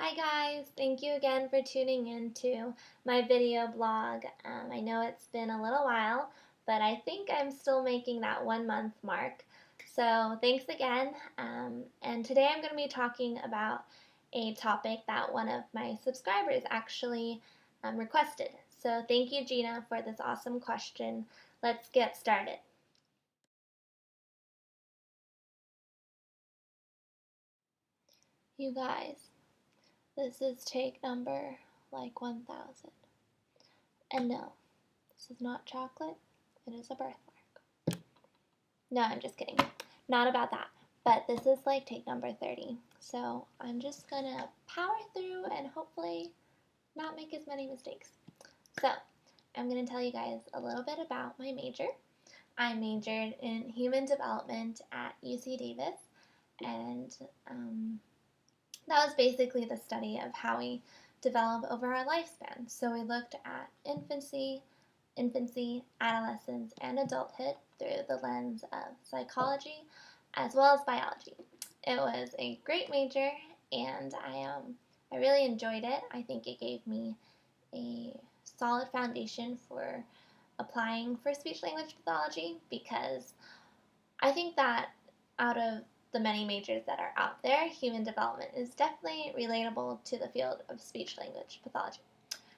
Hi guys, thank you again for tuning in to my video blog. I know it's been a little while, but I think I'm still making that 1 month mark. So thanks again. And today I'm going to be talking about a topic that one of my subscribers actually requested. So thank you, Gina, for this awesome question. Let's get started. You guys, this is take number like 1000. And no, this is not chocolate, it is a birthmark. No, I'm just kidding. Not about that. But this is like take number 30. So I'm just gonna power through and hopefully not make as many mistakes. So I'm gonna tell you guys a little bit about my major. I majored in human development at UC Davis, and that was basically the study of how we develop over our lifespan. So we looked at infancy, adolescence, and adulthood through the lens of psychology as well as biology. It was a great major, and I really enjoyed it. I think it gave me a solid foundation for applying for speech language pathology, because I think that out of the many majors that are out there, human development is definitely relatable to the field of speech language pathology.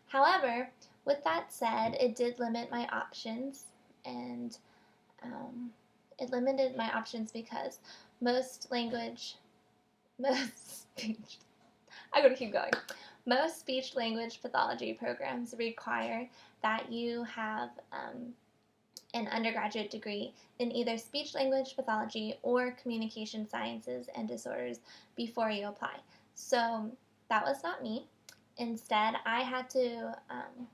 However, with that said, it did limit my options, and it limited my options because most speech, I gotta keep going. Most speech language pathology programs require that you have an undergraduate degree in either speech language pathology or communication sciences and disorders before you apply. So that was not me. Instead, I had to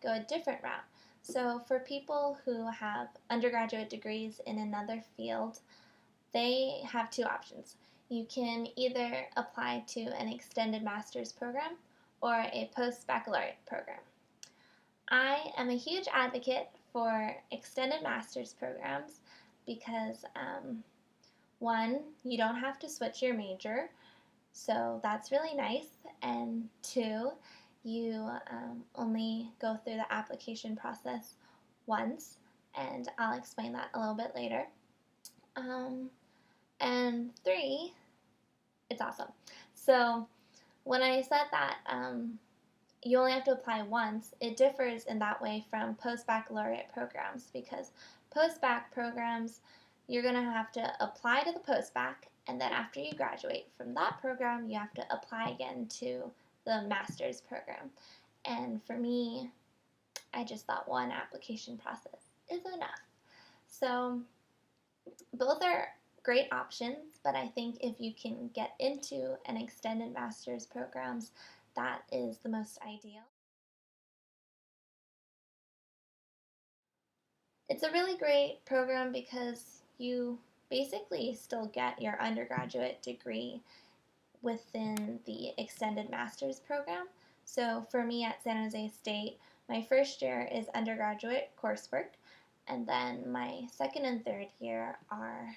go a different route. So for people who have undergraduate degrees in another field, they have two options. You can either apply to an extended master's program or a post-baccalaureate program. I am a huge advocate for extended master's programs because, one, you don't have to switch your major, so that's really nice, and two, you only go through the application process once, and I'll explain that a little bit later. And three, it's awesome. So when I said that you only have to apply once, it differs in that way from post-baccalaureate programs, because post-bac programs, you're going to have to apply to the post-bac, and then after you graduate from that program, you have to apply again to the master's program. And for me, I just thought one application process is enough. So both are great options, but I think if you can get into an extended master's programs, that is the most ideal. It's a really great program because you basically still get your undergraduate degree within the extended master's program. So for me at San Jose State, my first year is undergraduate coursework, and then my second and third year are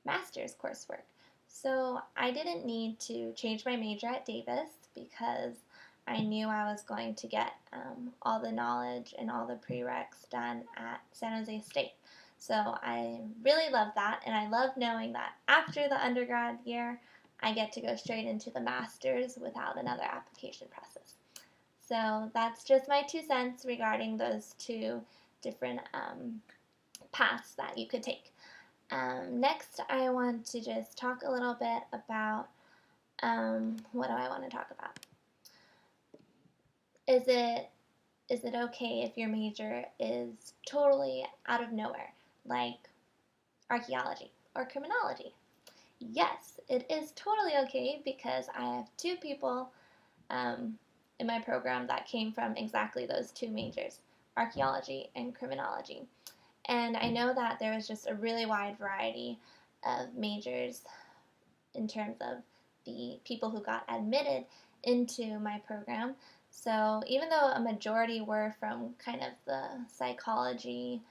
master's coursework. So I didn't need to change my major at Davis because I knew I was going to get all the knowledge and all the prereqs done at San Jose State. So I really love that, and I love knowing that after the undergrad year, I get to go straight into the master's without another application process. So that's just my 2 cents regarding those two different paths that you could take. Next, I want to just talk a little bit about what do I want to talk about? Is it okay if your major is totally out of nowhere, like archaeology or criminology? Yes, it is totally okay, because I have 2 people in my program that came from exactly those 2 majors, archaeology and criminology. And I know that there was just a really wide variety of majors in terms of the people who got admitted into my program. So even though a majority were from kind of the psychology,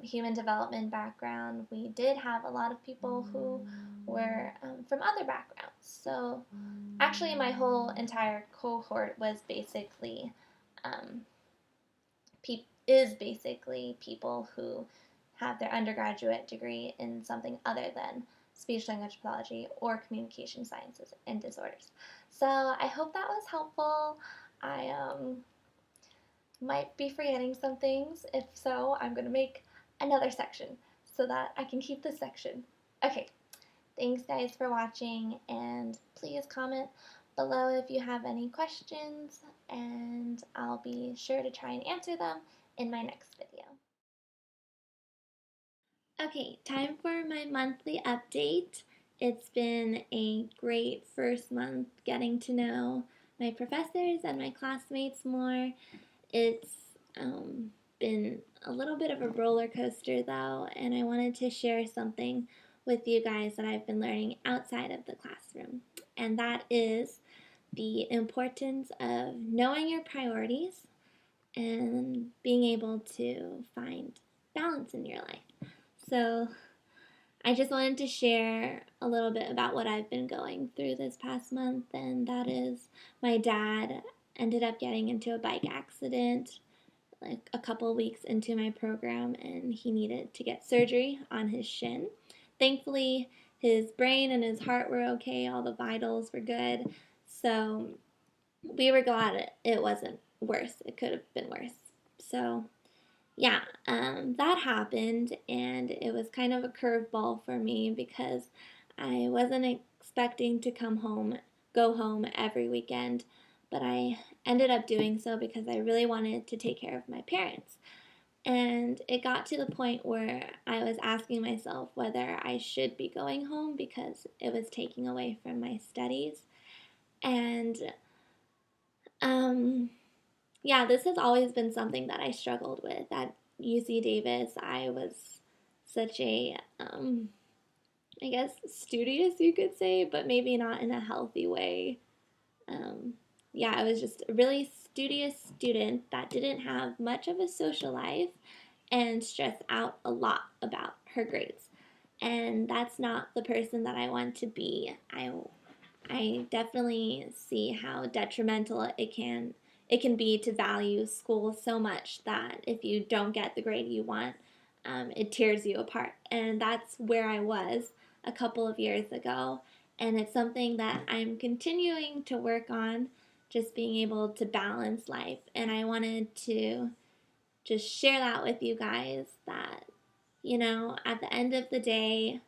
human development background, we did have a lot of people who were from other backgrounds. So actually my whole entire cohort was basically um, basically people who have their undergraduate degree in something other than speech language pathology or communication sciences and disorders. So I hope that was helpful. I might be forgetting some things. If so, I'm going to make another section so that I can keep this section. Okay, thanks guys for watching, and please comment below if you have any questions, and I'll be sure to try and answer them in my next video. Okay, time for my monthly update. It's been a great first month getting to know my professors and my classmates more. It's been a little bit of a roller coaster though, and I wanted to share something with you guys that I've been learning outside of the classroom, and that is the importance of knowing your priorities and being able to find balance in your life. So I just wanted to share a little bit about what I've been going through this past month, and that is my dad ended up getting into a bike accident like a couple weeks into my program, and he needed to get surgery on his shin. Thankfully, his brain and his heart were okay, all the vitals were good, so we were glad it wasn't worse. It could have been worse. So yeah, that happened, and it was kind of a curveball for me because I wasn't expecting to go home every weekend, but I ended up doing so because I really wanted to take care of my parents. And it got to the point where I was asking myself whether I should be going home because it was taking away from my studies. And yeah, this has always been something that I struggled with. At UC Davis, I was such a, I guess, studious, you could say, but maybe not in a healthy way. Yeah, I was just a really studious student that didn't have much of a social life and stressed out a lot about her grades. And that's not the person that I want to be. I definitely see how detrimental it can be to value school so much that if you don't get the grade you want, it tears you apart. And that's where I was a couple of years ago. And it's something that I'm continuing to work on, just being able to balance life. And I wanted to just share that with you guys that, at the end of the day,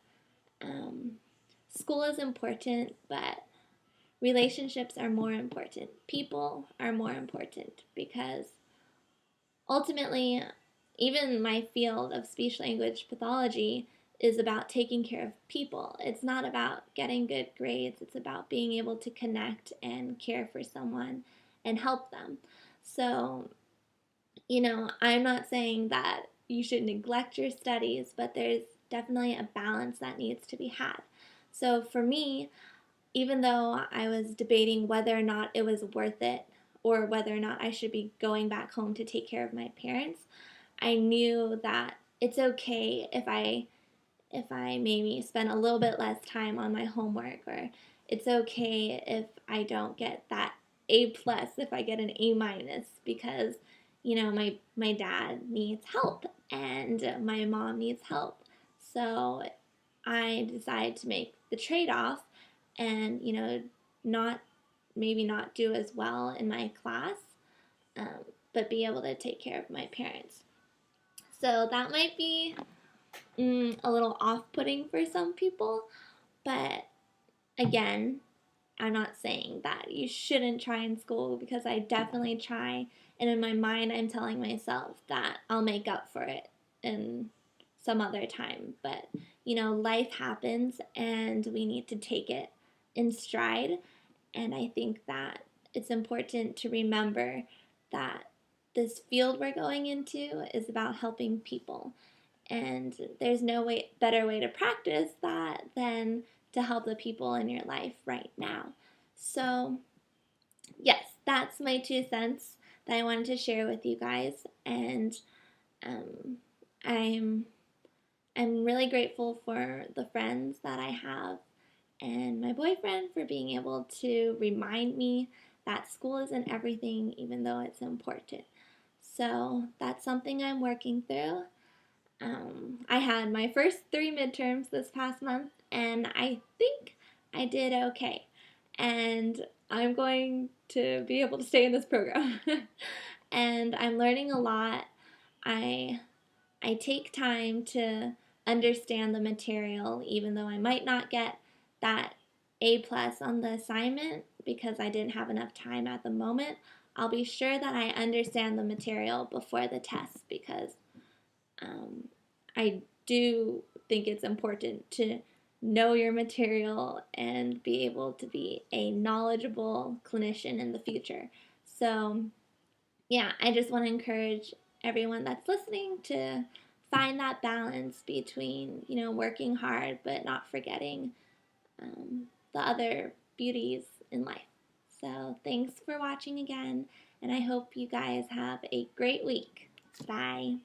school is important, but relationships are more important. People are more important because ultimately, even my field of speech language pathology is about taking care of people. It's not about getting good grades. It's about being able to connect and care for someone and help them. So, I'm not saying that you should neglect your studies, but there's definitely a balance that needs to be had. So for me, even though I was debating whether or not it was worth it or whether or not I should be going back home to take care of my parents, I knew that it's okay if I maybe spend a little bit less time on my homework, or it's okay if I don't get that A plus, if I get an A minus, because my dad needs help and my mom needs help. So I decided to make the trade-off and not do as well in my class, but be able to take care of my parents. So that might be a little off-putting for some people, but again, I'm not saying that you shouldn't try in school, because I definitely try, and in my mind I'm telling myself that I'll make up for it in some other time. But life happens and we need to take it in stride, and I think that it's important to remember that this field we're going into is about helping people, and there's no better way to practice that than to help the people in your life right now. So yes, that's my 2 cents that I wanted to share with you guys, and I'm really grateful for the friends that I have and my boyfriend for being able to remind me that school isn't everything, even though it's important. So that's something I'm working through. I had my first 3 midterms this past month, and I think I did okay. And I'm going to be able to stay in this program. And I'm learning a lot. I take time to understand the material, even though I might not get that A+ on the assignment because I didn't have enough time at the moment. I'll be sure that I understand the material before the test because I do think it's important to know your material and be able to be a knowledgeable clinician in the future. So, yeah, I just want to encourage everyone that's listening to find that balance between, working hard but not forgetting the other beauties in life. So, thanks for watching again, and I hope you guys have a great week. Bye.